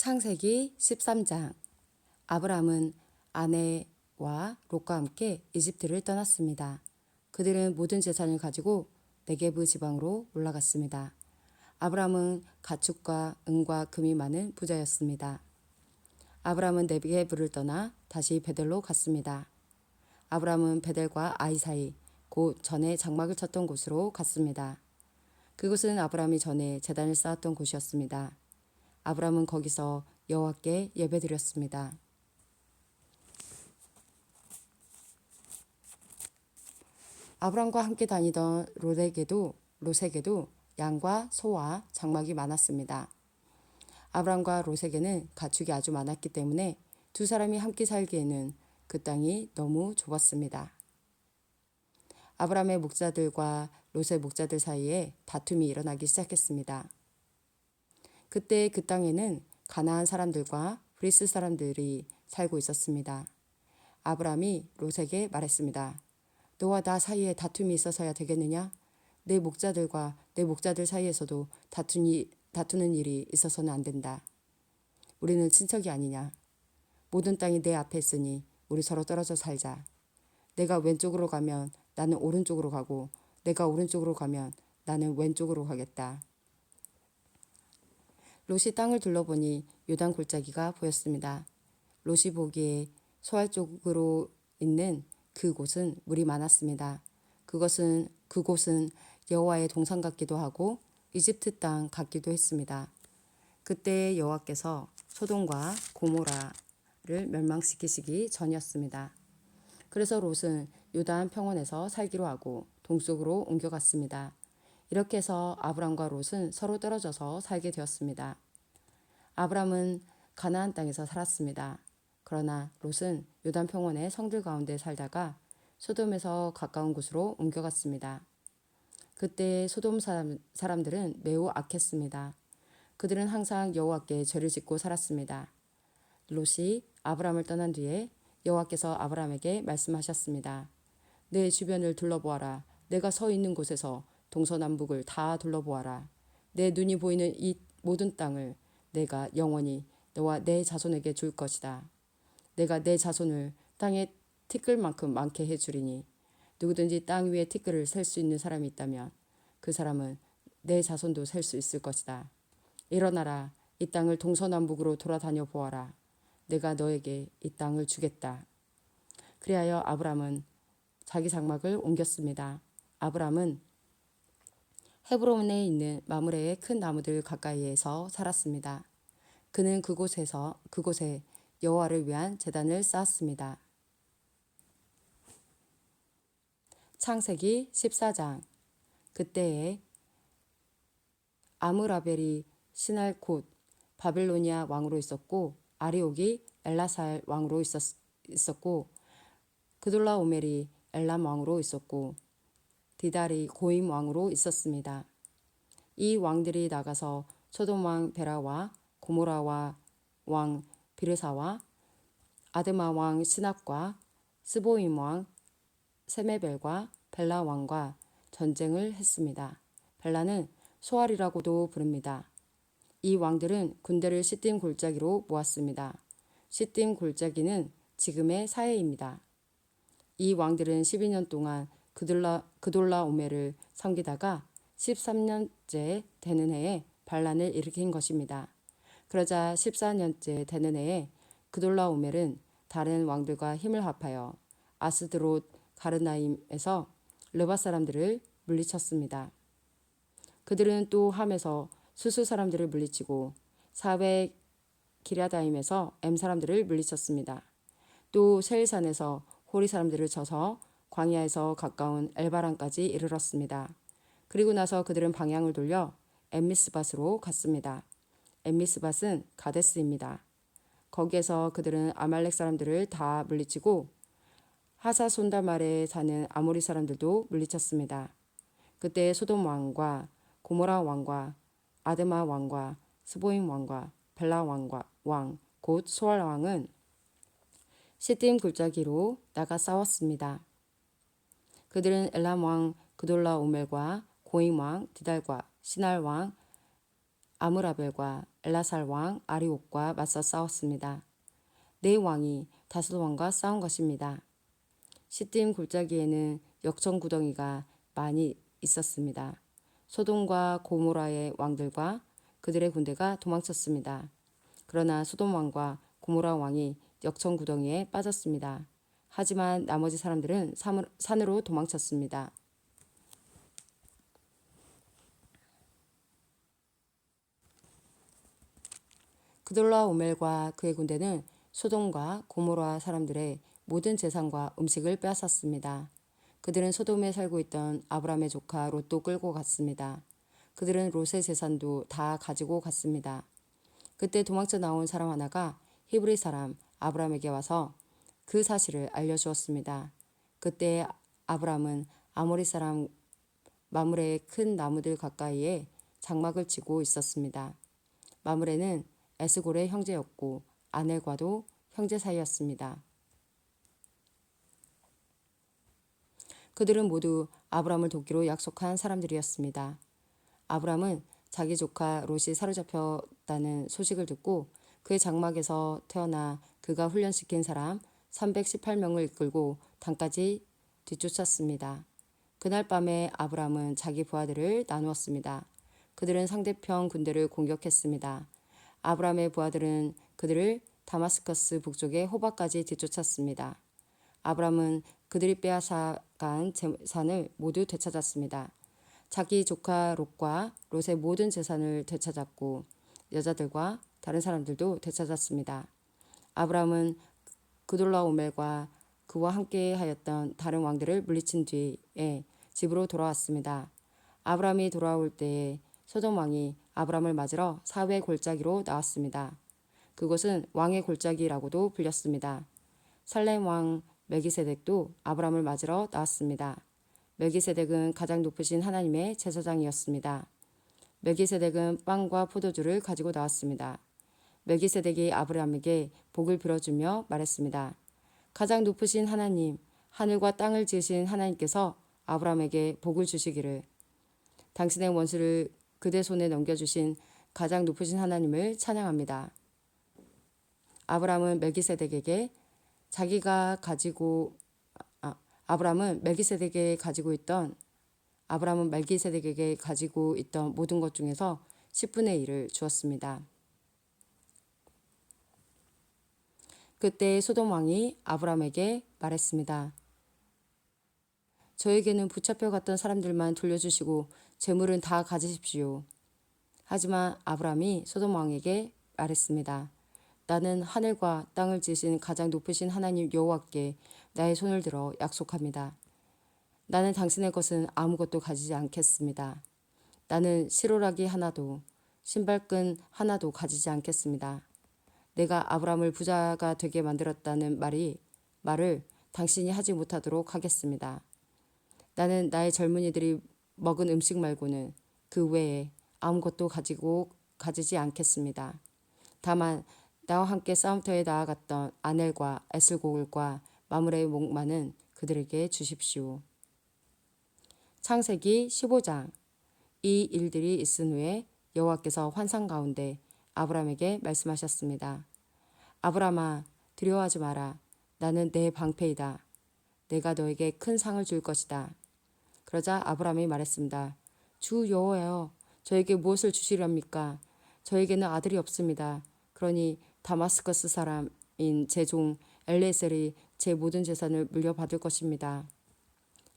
창세기 13장. 아브람은 아내와 롯과 함께 이집트를 떠났습니다. 그들은 모든 재산을 가지고 네게브 지방으로 올라갔습니다. 아브람은 가축과 은과 금이 많은 부자였습니다. 아브람은 네게브를 떠나 다시 베델로 갔습니다. 아브람은 베델과 아이 사이 곧 전에 장막을 쳤던 곳으로 갔습니다. 그곳은 아브람이 전에 제단을 쌓았던 곳이었습니다. 아브람은 거기서 여호와께 예배드렸습니다. 아브람과 함께 다니던 롯에게도 양과 소와 장막이 많았습니다. 아브람과 롯에게는 가축이 아주 많았기 때문에 두 사람이 함께 살기에는 그 땅이 너무 좁았습니다. 아브람의 목자들과 롯의 목자들 사이에 다툼이 일어나기 시작했습니다. 그때 그 땅에는 가나안 사람들과 브리스 사람들이 살고 있었습니다. 아브람이 롯에게 말했습니다. 너와 나 사이에 다툼이 있어서야 되겠느냐? 내 목자들과 내 목자들 사이에서도 다투는 일이 있어서는 안 된다. 우리는 친척이 아니냐? 모든 땅이 내 앞에 있으니 우리 서로 떨어져 살자. 내가 왼쪽으로 가면 나는 오른쪽으로 가고 내가 오른쪽으로 가면 나는 왼쪽으로 가겠다. 롯이 땅을 둘러보니 요단 골짜기가 보였습니다. 롯이 보기에 소알 쪽으로 있는 그곳은 물이 많았습니다. 그곳은 여호와의 동산 같기도 하고 이집트 땅 같기도 했습니다. 그때 여호와께서 소돔과 고모라를 멸망시키시기 전이었습니다. 그래서 롯은 요단 평원에서 살기로 하고 동쪽으로 옮겨갔습니다. 이렇게 해서 아브람과 롯은 서로 떨어져서 살게 되었습니다. 아브람은 가나안 땅에서 살았습니다. 그러나 롯은 요단 평원의 성들 가운데 살다가 소돔에서 가까운 곳으로 옮겨갔습니다. 그때 소돔 사람들은 매우 악했습니다. 그들은 항상 여호와께 죄를 짓고 살았습니다. 롯이 아브람을 떠난 뒤에 여호와께서 아브람에게 말씀하셨습니다. 내 주변을 둘러보아라. 내가 서 있는 곳에서 동서남북을 다 둘러보아라. 내 눈이 보이는 이 모든 땅을 내가 영원히 너와 내 자손에게 줄 것이다. 내가 내 자손을 땅에 티끌만큼 많게 해주리니 누구든지 땅 위에 티끌을 셀 수 있는 사람이 있다면 그 사람은 내 자손도 셀 수 있을 것이다. 일어나라. 이 땅을 동서남북으로 돌아다녀 보아라. 내가 너에게 이 땅을 주겠다. 그리하여 아브람은 자기 장막을 옮겼습니다. 아브람은 헤브론에 있는 마므레의 큰 나무들 가까이에서 살았습니다. 그는 그곳에 여호와를 위한 제단을 쌓았습니다. 창세기 14장. 그때에 아므라벨이 시날 곧 바빌로니아 왕으로 있었고 아리옥이 엘라살 왕으로 있었고 그돌라오멜이 엘람 왕으로 있었고 디달이 고임 왕으로 있었습니다. 이 왕들이 나가서 소돔 왕 베라와 고모라 왕 비르사와 아드마 왕 시납과 스보임 왕 세메벨과 벨라 왕과 전쟁을 했습니다. 벨라는 소알이라고도 부릅니다. 이 왕들은 군대를 시딤 골짜기로 모았습니다. 시딤 골짜기는 지금의 사해입니다. 이 왕들은 12년 동안 그돌라오멜을 섬기다가 13년째 되는 해에 반란을 일으킨 것입니다. 그러자 14년째 되는 해에 그돌라오멜은 다른 왕들과 힘을 합하여 아스드롯 가르나임에서 르바 사람들을 물리쳤습니다. 그들은 또 함에서 수수 사람들을 물리치고 사베 기랴다임에서 엠 사람들을 물리쳤습니다. 또 세일산에서 호리 사람들을 쳐서 광야에서 가까운 엘바란까지 이르렀습니다. 그리고 나서 그들은 방향을 돌려 엠미스밧으로 갔습니다. 엠미스밧은 가데스입니다. 거기에서 그들은 아말렉 사람들을 다 물리치고 하사손다말에 사는 아모리 사람들도 물리쳤습니다. 그때 소돔 왕과 고모라 왕과 아드마 왕과 스보임 왕과 벨라 왕 곧 소알 왕은 시딤 골짜기로 나가 싸웠습니다. 그들은 엘람 왕 그돌라오멜과 고임 왕 디달과 시날 왕 아므라벨과 엘라살 왕 아리옥과 맞서 싸웠습니다. 네 왕이 다섯 왕과 싸운 것입니다. 시딤 골짜기에는 역청 구덩이가 많이 있었습니다. 소돔과 고모라의 왕들과 그들의 군대가 도망쳤습니다. 그러나 소돔 왕과 고모라 왕이 역청 구덩이에 빠졌습니다. 하지만 나머지 사람들은 산으로 도망쳤습니다. 그돌라오멜과 그의 군대는 소돔과 고모라 사람들의 모든 재산과 음식을 빼앗았습니다. 그들은 소돔에 살고 있던 아브람의 조카 롯도 끌고 갔습니다. 그들은 롯의 재산도 다 가지고 갔습니다. 그때 도망쳐 나온 사람 하나가 히브리 사람 아브람에게 와서 그 사실을 알려주었습니다. 그때 아브람은 아모리 사람 마므레의 큰 나무들 가까이에 장막을 치고 있었습니다. 마므레는 에스골의 형제였고 아넬과도 형제 사이였습니다. 그들은 모두 아브람을 돕기로 약속한 사람들이었습니다. 아브람은 자기 조카 롯이 사로잡혔다는 소식을 듣고 그의 장막에서 태어나 그가 훈련시킨 사람 318명을 이끌고 단까지 뒤쫓았습니다. 그날 밤에 아브람은 자기 부하들을 나누었습니다. 그들은 상대편 군대를 공격했습니다. 아브람의 부하들은 그들을 다마스커스 북쪽의 호바까지 뒤쫓았습니다. 아브람은 그들이 빼앗아간 재산을 모두 되찾았습니다. 자기 조카 롯과 롯의 모든 재산을 되찾았고 여자들과 다른 사람들도 되찾았습니다. 아브람은 그돌라오멜과 그와 함께 하였던 다른 왕들을 물리친 뒤에 집으로 돌아왔습니다. 아브람이 돌아올 때에 소돔 왕이 아브람을 맞으러 사회 골짜기로 나왔습니다. 그곳은 왕의 골짜기라고도 불렸습니다. 살렘 왕 멜기세덱도 아브람을 맞으러 나왔습니다. 멜기세덱은 가장 높으신 하나님의 제사장이었습니다. 멜기세덱은 빵과 포도주를 가지고 나왔습니다. 멜기세덱이 아브람에게 복을 빌어주며 말했습니다. 가장 높으신 하나님, 하늘과 땅을 지으신 하나님께서 아브람에게 복을 주시기를. 당신의 원수를 그대 손에 넘겨주신 가장 높으신 하나님을 찬양합니다. 아브람은 멜기세덱에게 아브람은 멜기세덱에게 가지고 있던 모든 것 중에서 10분의 1을 주었습니다. 그때 소돔 왕이 아브람에게 말했습니다. 저에게는 붙잡혀 갔던 사람들만 돌려주시고 재물은 다 가지십시오. 하지만 아브람이 소돔 왕에게 말했습니다. 나는 하늘과 땅을 지으신 가장 높으신 하나님 여호와께 나의 손을 들어 약속합니다. 나는 당신의 것은 아무것도 가지지 않겠습니다. 나는 시로라기 하나도 신발끈 하나도 가지지 않겠습니다. 내가 아브람을 부자가 되게 만들었다는 말을 당신이 하지 못하도록 하겠습니다. 나는 나의 젊은이들이 먹은 음식 말고는 그 외에 아무것도 가지지 않겠습니다. 다만 나와 함께 싸움터에 나아갔던 아넬과 에슬골과 마므레의 목마는 그들에게 주십시오. 창세기 15장. 이 일들이 있은 후에 여호와께서 환상 가운데 아브람에게 말씀하셨습니다. 아브람아, 두려워하지 마라. 나는 내 방패이다. 내가 너에게 큰 상을 줄 것이다. 그러자 아브람이 말했습니다. 주 여호와여, 저에게 무엇을 주시렵니까? 저에게는 아들이 없습니다. 그러니 다마스커스 사람인 제 종 엘리에셀이 제 모든 재산을 물려받을 것입니다.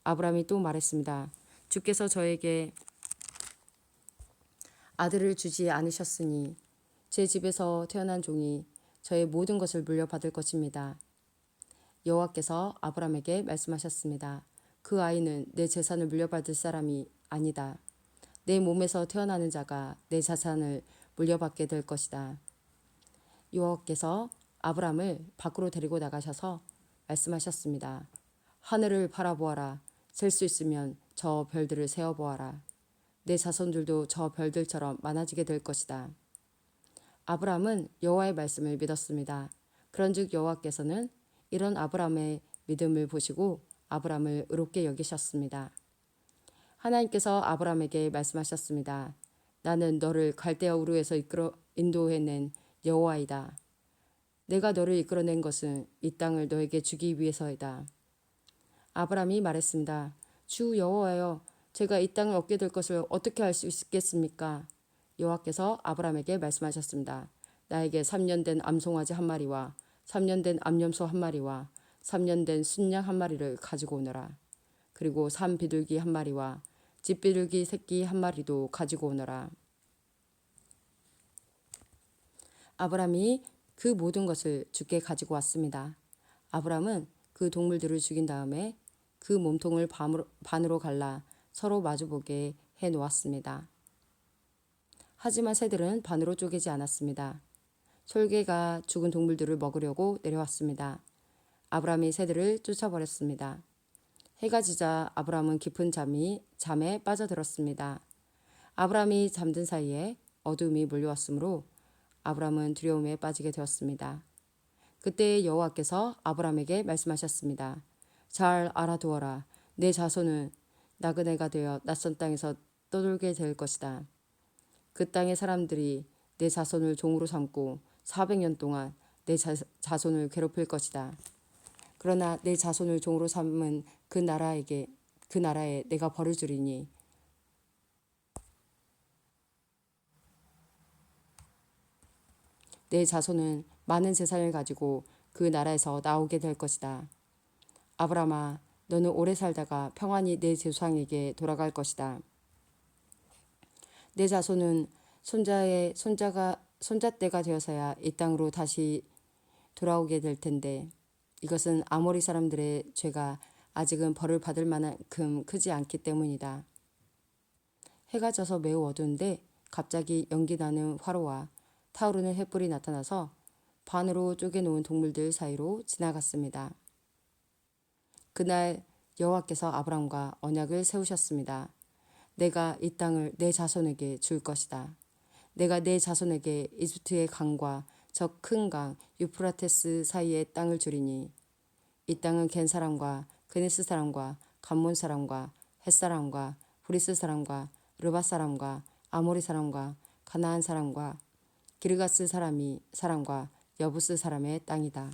아브람이 또 말했습니다. 주께서 저에게 아들을 주지 않으셨으니 제 집에서 태어난 종이 저의 모든 것을 물려받을 것입니다. 여호와께서 아브람에게 말씀하셨습니다. 그 아이는 내 재산을 물려받을 사람이 아니다. 내 몸에서 태어나는 자가 내 재산을 물려받게 될 것이다. 여호와께서 아브람을 밖으로 데리고 나가셔서 말씀하셨습니다. 하늘을 바라보아라. 셀 수 있으면 저 별들을 세어보아라. 내 자손들도 저 별들처럼 많아지게 될 것이다. 아브람은 여호와의 말씀을 믿었습니다. 그런즉 여호와께서는 이런 아브람의 믿음을 보시고 아브람을 의롭게 여기셨습니다. 하나님께서 아브람에게 말씀하셨습니다. 나는 너를 갈대아 우르에서 인도해낸 여호와이다. 내가 너를 이끌어낸 것은 이 땅을 너에게 주기 위해서이다. 아브라함이 말했습니다. 주 여호와여, 제가 이 땅을 얻게 될 것을 어떻게 알 수 있겠습니까? 여호와께서 아브라함에게 말씀하셨습니다. 나에게 3년 된 암송아지 한 마리와 3년 된 암염소 한 마리와 3년 된 순양 한 마리를 가지고 오너라. 그리고 산 비둘기 한 마리와 집비둘기 새끼 한 마리도 가지고 오너라. 아브라함이 그 모든 것을 주께 가지고 왔습니다. 아브라함은 그 동물들을 죽인 다음에 그 몸통을 반으로 갈라 서로 마주보게 해 놓았습니다. 하지만 새들은 반으로 쪼개지 않았습니다. 솔개가 죽은 동물들을 먹으려고 내려왔습니다. 아브라함이 새들을 쫓아버렸습니다. 해가 지자 아브라함은 깊은 잠에 빠져들었습니다. 아브라함이 잠든 사이에 어둠이 몰려왔으므로 아브라함은 두려움에 빠지게 되었습니다. 그때 여호와께서 아브라함에게 말씀하셨습니다. 잘 알아두어라. 내 자손은 나그네가 되어 낯선 땅에서 떠돌게 될 것이다. 그 땅의 사람들이 내 자손을 종으로 삼고 400년 동안 내 자손을 괴롭힐 것이다. 그러나 내 자손을 종으로 삼은 그 나라에 내가 벌을 주리니 내 자손은 많은 재산을 가지고 그 나라에서 나오게 될 것이다. 아브라함아, 너는 오래 살다가 평안히 내 조상에게 돌아갈 것이다. 내 자손은 손자때가 되어서야 이 땅으로 다시 돌아오게 될 텐데 이것은 아모리 사람들의 죄가 아직은 벌을 받을 만큼 크지 않기 때문이다. 해가 져서 매우 어두운데 갑자기 연기 나는 화로와 타오르는 횃불이 나타나서 반으로 쪼개놓은 동물들 사이로 지나갔습니다. 그날 여호와께서 아브람과 언약을 세우셨습니다. 내가 이 땅을 내 자손에게 줄 것이다. 내가 내 자손에게 이집트의 강과 저 큰 강 유프라테스 사이의 땅을 주리니 이 땅은 겐 사람과 그네스 사람과 감몬 사람과 헷 사람과 브리스 사람과 르바 사람과 아모리 사람과 가나안 사람과 기르가스 사람과 여부스 사람의 땅이다.